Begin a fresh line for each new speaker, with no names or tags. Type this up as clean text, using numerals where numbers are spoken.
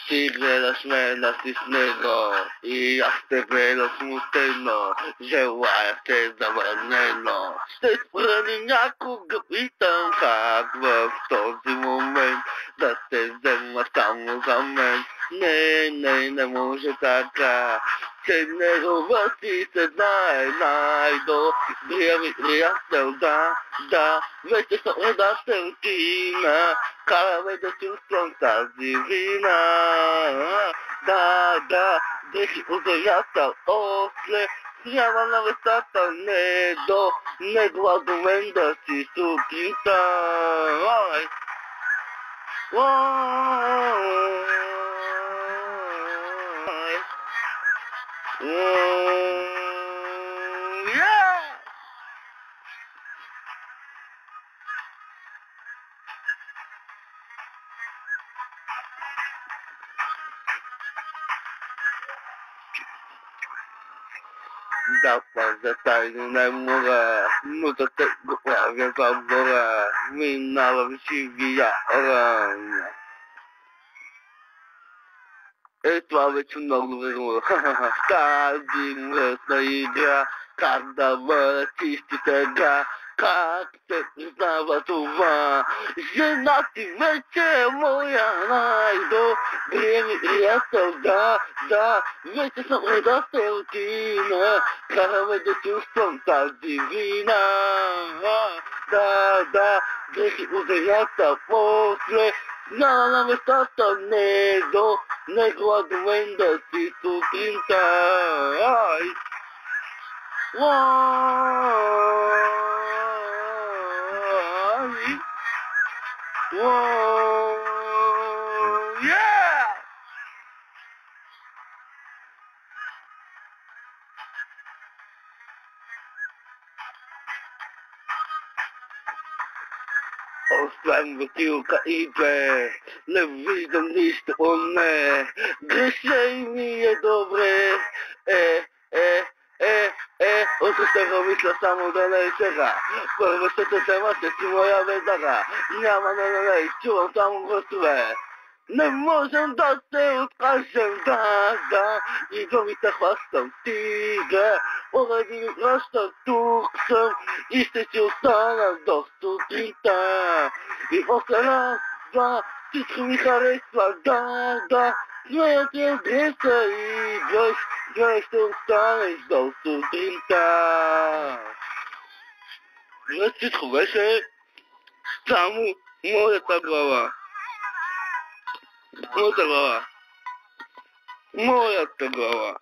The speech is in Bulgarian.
Sigue las velas cisnero y hazte velos muteno, llevaste de veneno. Desprende някого питам как в този момент да те взема само за мен. Не може така, че негова си се знае най-добрия ми приятел, да, вече съм предателкина, караме да чувствам тази вина. Да, дрехи от земята, осле, няма на вестата, не до негова до мен да си сутринта. Да пазя тайно не мога, но да те го правя забора, минавам живия ран. Това вече много верно. Тази мръсна игра, как да бъда чисти сега, как се признава това? Жена ти вече е моя най-добрия ми приятел, да, вече съм предателкина, караме да чувствам тази вина. Да, дрехи от земята, после няма на местата, не до негова до мен да си сутринта. Освен бутилка и две, не виждам нищо у не. Греша и ми е добре. Утре ще го мисля само да не е сега. Първо ще те взема, ще си моя ведара. Няма не, чувам само гласове. Не можем да се откажем, да, и думите хващам, стига, поради ми връща, тук съм и ще си остана до сутринта. И после раз, два, всичко ми харесва, да, смея ти адреса и гледай ще останеш до сутринта. Всичко беше само моята глава. Моята глава.